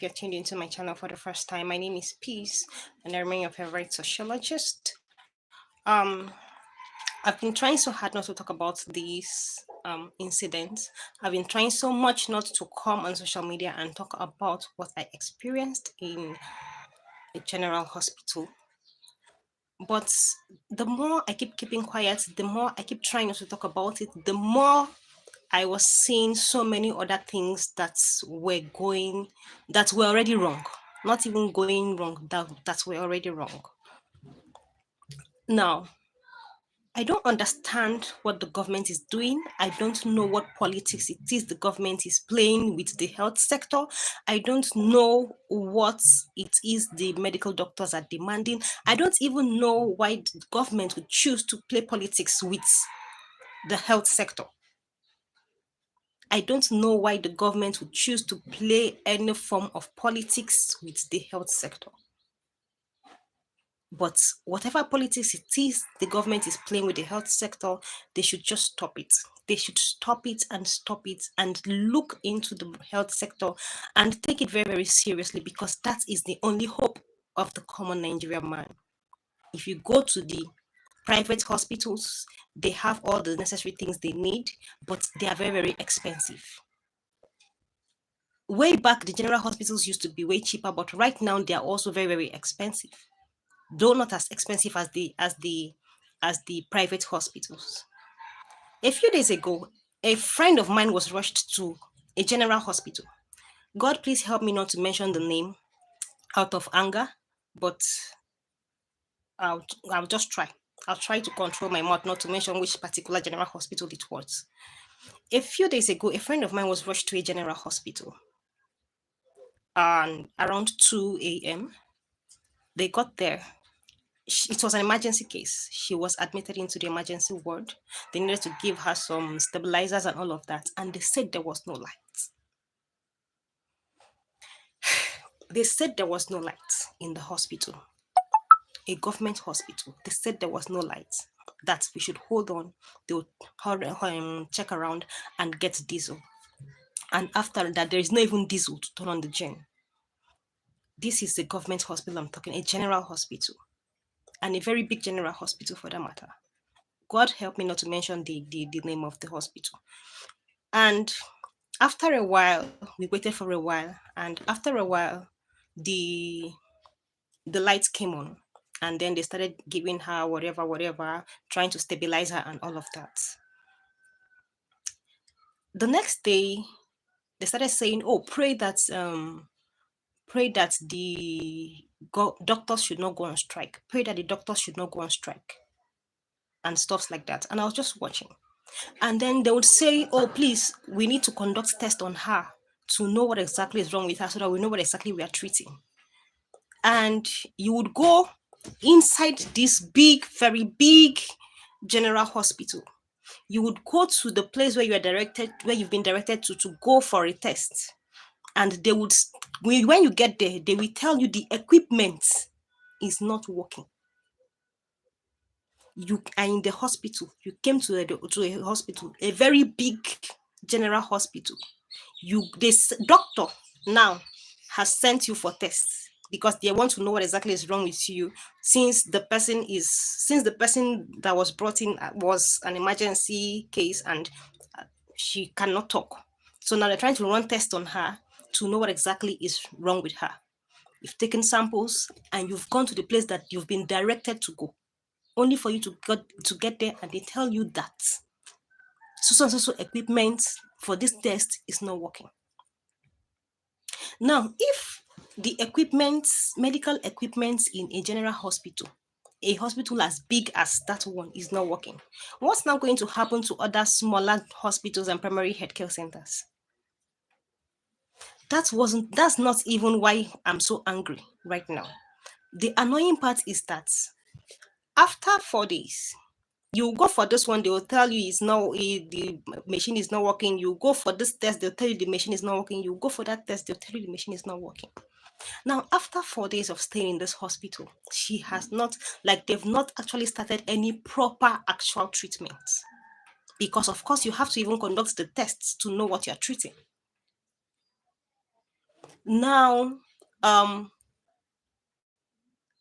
you're tuned into my channel for the first time, my name is Peace, and I remain your favorite sociologist. Um, I've been trying so hard not to talk about these incidents. I've been trying so much not to come on social media and talk about what I experienced in a general hospital. But the more I keep keeping quiet, the more I keep trying not to talk about it, the more I was seeing so many other things that were already wrong, not even going wrong, that were already wrong. Now, I don't understand what the government is doing. I don't know what politics it is the government is playing with the health sector. I don't know what it is the medical doctors are demanding. I don't even know why the government would choose to play politics with the health sector. I don't know why the government would choose to play any form of politics with the health sector. But whatever politics it is the government is playing with the health sector, they should just stop it. They should stop it and look into the health sector and take it very, very seriously, because that is the only hope of the common Nigerian man. If you go to the private hospitals, they have all the necessary things they need, but they are very, very expensive. Way back, the general hospitals used to be way cheaper, but right now they are also very, very expensive, though not as expensive as the private hospitals. A few days ago, a friend of mine was rushed to a general hospital. God, please help me not to mention the name out of anger, but I'll, I'll just try. I'll try to control my mouth not to mention which particular general hospital it was. A few days ago, a friend of mine was rushed to a general hospital. And around 2 a.m., they got there. It was an emergency case. She was admitted into the emergency ward. They needed to give her some stabilizers and all of that. And they said there was no light. They said there was no light in the hospital, a government hospital. They said there was no light, that we should hold on. They would check around and get diesel. And after that, there is not even diesel to turn on the gen. This is a government hospital I'm talking, a general hospital, and a very big general hospital for that matter. God help me not to mention the name of the hospital. And after a while, we waited for a while, and after a while, the lights came on, and then they started giving her whatever, trying to stabilize her and all of that. The next day, they started saying, "Oh, pray that the doctors should not go on strike. Pray that the doctors should not go on strike," and stuff like that. And I was just watching. And then they would say, "Oh, please, we need to conduct tests on her to know what exactly is wrong with her so that we know what exactly we are treating." And you would go inside this big, very big general hospital. You would go to the place where you've been directed to go for a test. And they would, when you get there, they will tell you the equipment is not working. You are in the hospital. You came to a hospital, a very big general hospital. This doctor now has sent you for tests because they want to know what exactly is wrong with you, since the person that was brought in was an emergency case and she cannot talk. So now they're trying to run tests on her to know what exactly is wrong with her. You've taken samples and you've gone to the place that you've been directed to go, only for you to get there and they tell you that so equipment for this test is not working. Now, if the medical equipment in a general hospital, a hospital as big as that one, is not working, what's now going to happen to other smaller hospitals and primary healthcare centers? That's not even why I'm so angry right now. The annoying part is that after 4 days, you go for this one, they will tell you the machine is not working. You go for this test, they'll tell you the machine is not working. You go for that test, they'll tell you the machine is not working. Now, after 4 days of staying in this hospital, they've not actually started any proper actual treatment. Because of course, you have to even conduct the tests to know what you're treating. Now, um,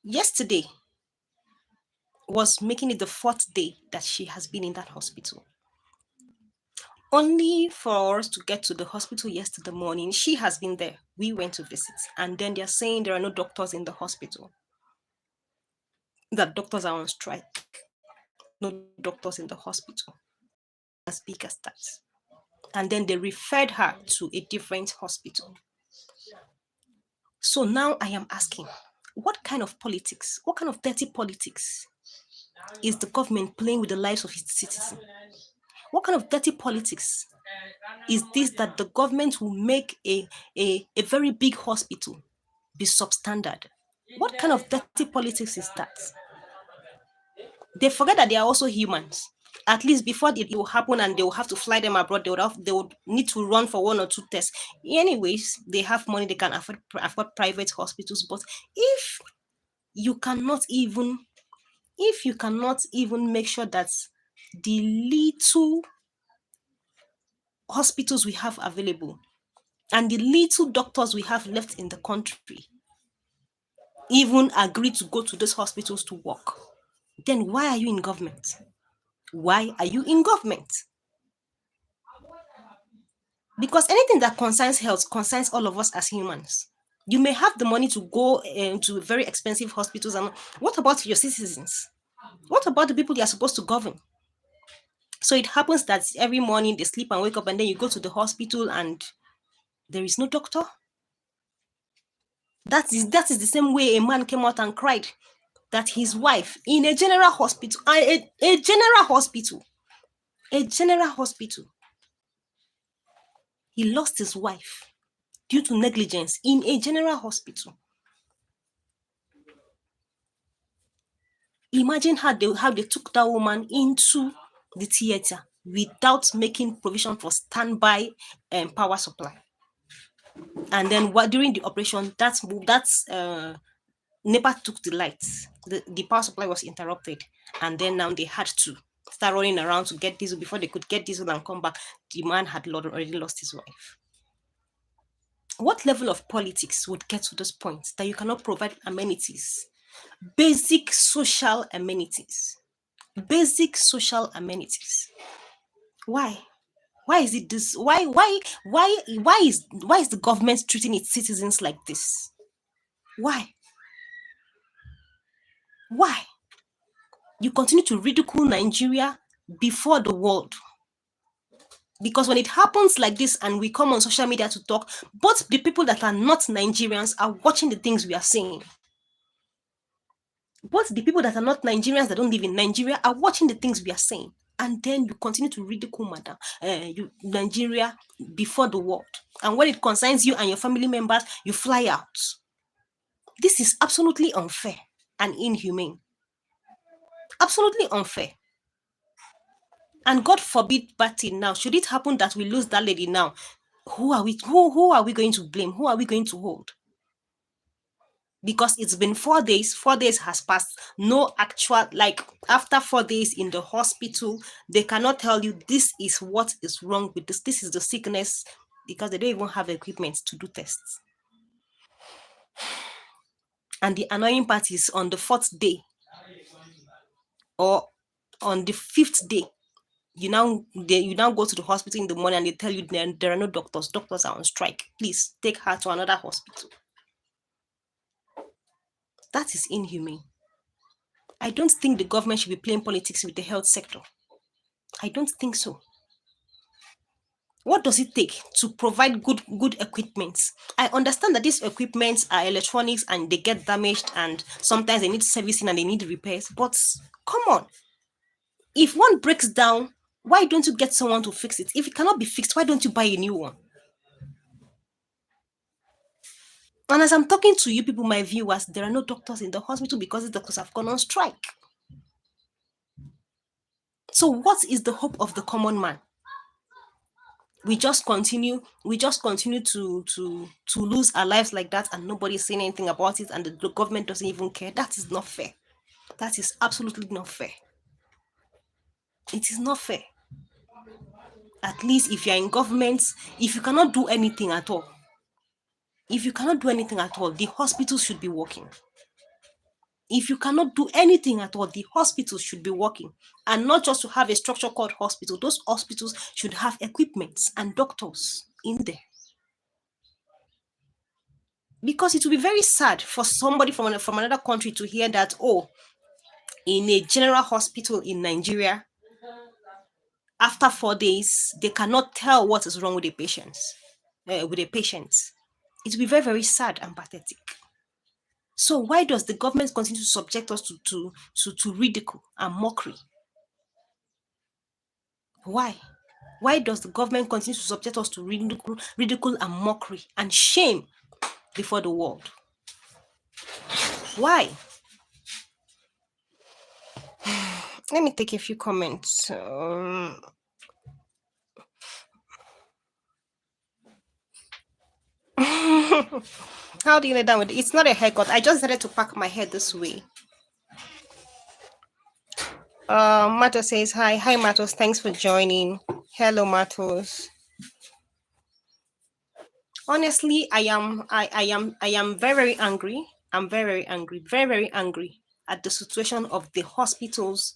yesterday was making it the fourth day that she has been in that hospital. Only for us to get to the hospital yesterday morning, she has been there. We went to visit, and then they're saying there are no doctors in the hospital. That doctors are on strike. No doctors in the hospital. As big as that. And then they referred her to a different hospital. So now I am asking, what kind of politics, what kind of dirty politics is the government playing with the lives of its citizens? What kind of dirty politics is this that the government will make a very big hospital be substandard? What kind of dirty politics is that? They forget that they are also humans. At least before it will happen and they will have to fly them abroad, they would need to run for one or two tests. Anyways, they have money, they can afford private hospitals. But if you cannot even if you cannot even make sure that the little hospitals we have available and the little doctors we have left in the country even agree to go to those hospitals to work, then why are you in government? Why are you in government? Because anything that concerns health concerns all of us as humans. You may have the money to go to very expensive hospitals, and what about your citizens? What about the people you are supposed to govern? So it happens that every morning they sleep and wake up, and then you go to the hospital and there is no doctor. That is the same way a man came out and cried that his wife in a general hospital, a general hospital, he lost his wife due to negligence in a general hospital. Imagine how they took that woman into the theater without making provision for standby power supply. And then during the operation, that's NEPA took the lights. The power supply was interrupted, and then now they had to start running around to get diesel. Before they could get diesel and come back, the man had already lost his wife. What level of politics would get to this point that you cannot provide amenities, basic social amenities, basic social amenities? Why? Why is it this? Why is the government treating its citizens like this? Why? Why? You continue to ridicule Nigeria before the world. Because when it happens like this and we come on social media to talk, both the people that are not Nigerians are watching the things we are saying. Both the people that are not Nigerians that don't live in Nigeria are watching the things we are saying. And then you continue to ridicule Nigeria before the world. And when it concerns you and your family members, you fly out. This is absolutely unfair and inhumane. Absolutely unfair. And God forbid bad thing now. Should it happen that we lose that lady now, who are we going to blame? Who are we going to hold? Because it's been 4 days, 4 days has passed. No actual, like after 4 days in the hospital, they cannot tell you this is what is wrong with this. This is the sickness, because they don't even have equipment to do tests. And the annoying part is on the fourth day or on the fifth day, you now go to the hospital in the morning and they tell you there are no doctors are on strike, please take her to another hospital. That is inhumane. I don't think the government should be playing politics with the health sector. I don't think so. What does it take to provide good equipment? I understand that these equipments are electronics and they get damaged and sometimes they need servicing and they need repairs, but come on, if one breaks down, why don't you get someone to fix it? If it cannot be fixed, why don't you buy a new one? And as I'm talking to you people, my viewers, there are no doctors in the hospital because the doctors have gone on strike. So what is the hope of the common man? We just continue to lose our lives like that, and nobody's saying anything about it, and the government doesn't even care. That is not fair. That is absolutely not fair. It is not fair. At least if you're in government, if you cannot do anything at all, If you cannot do anything at all, the hospitals should be working. If you cannot do anything at all, the hospitals should be working. And not just to have a structure called hospital. Those hospitals should have equipment and doctors in there. Because it will be very sad for somebody from another country to hear that, oh, in a general hospital in Nigeria, after 4 days, they cannot tell what is wrong with the patients, with the patients. It will be very, very sad and pathetic. So why does the government continue to subject us to ridicule and mockery? Why? Why does the government continue to subject us to ridicule and mockery and shame before the world? Why? Let me take a few comments. How do you lay down with it? It's not a haircut. I just decided to pack my hair this way. Matos says hi. Hi, Matos. Thanks for joining. Hello, Matos. Honestly, I am very, very angry. I'm very, very angry at the situation of the hospitals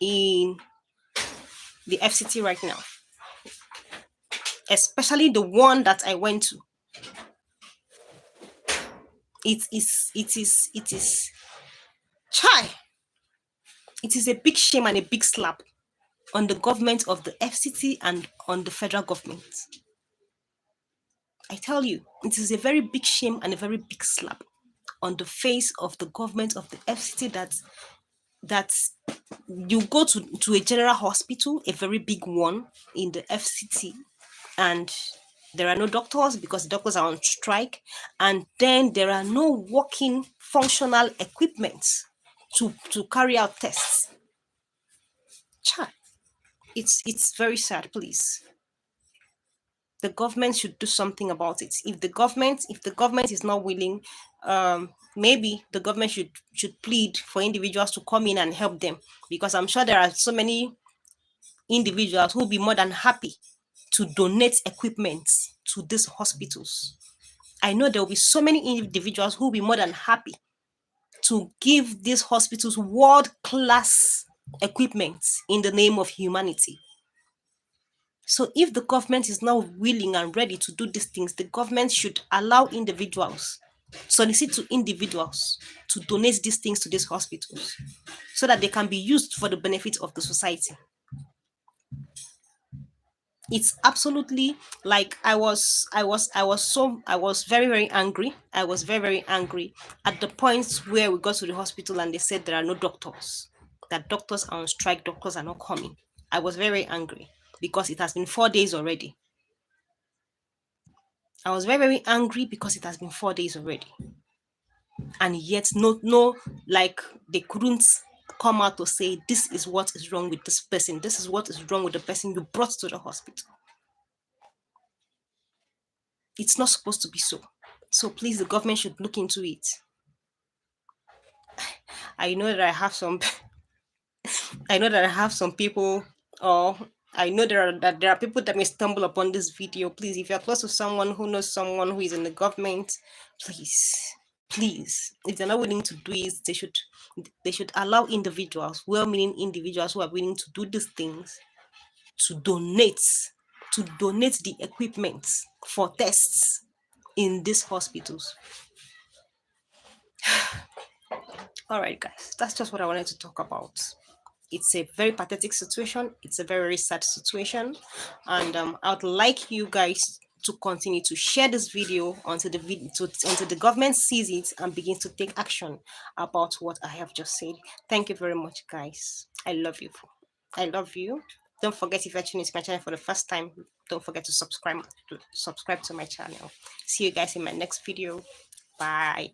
in the FCT right now, especially the one that I went to. It is chai. It is a big shame and a big slap on the government of the FCT and on the federal government. I tell you, it is a very big shame and a very big slap on the face of the government of the FCT that you go to a general hospital, a very big one in the FCT, and there are no doctors because the doctors are on strike, and then there are no working functional equipment to carry out tests. Chat. It's very sad, please. The government should do something about it. If the government is not willing, maybe the government should plead for individuals to come in and help them, because I'm sure there are so many individuals who will be more than happy to donate equipment to these hospitals. I know there will be so many individuals who will be more than happy to give these hospitals world-class equipment in the name of humanity. So if the government is now willing and ready to do these things, the government should allow individuals, solicit to individuals to donate these things to these hospitals so that they can be used for the benefit of the society. It's absolutely like I was very, very angry. I was very, very angry at the point where we got to the hospital and they said there are no doctors, that doctors are on strike, doctors are not coming. I was very angry because it has been 4 days already. I was very, very angry because it has been 4 days already. And yet, no, like they couldn't come out to say, this is what is wrong with this person. This is what is wrong with the person you brought to the hospital. It's not supposed to be so. So please, the government should look into it. I know that I have some people, or I know that there are people that may stumble upon this video. Please, if you're close to someone who knows someone who is in the government, please, if they're not willing to do it, they should allow individuals, well-meaning individuals who are willing to do these things, to donate the equipment for tests in these hospitals. All right, guys, that's just what I wanted to talk about. It's a very pathetic situation. It's a very, very sad situation. And I would like you guys to continue to share this video until the government sees it and begins to take action about what I have just said. Thank you very much, guys. I love you. I love you. Don't forget, if you're tuning into my channel for the first time, don't forget to subscribe to my channel. See you guys in my next video. Bye.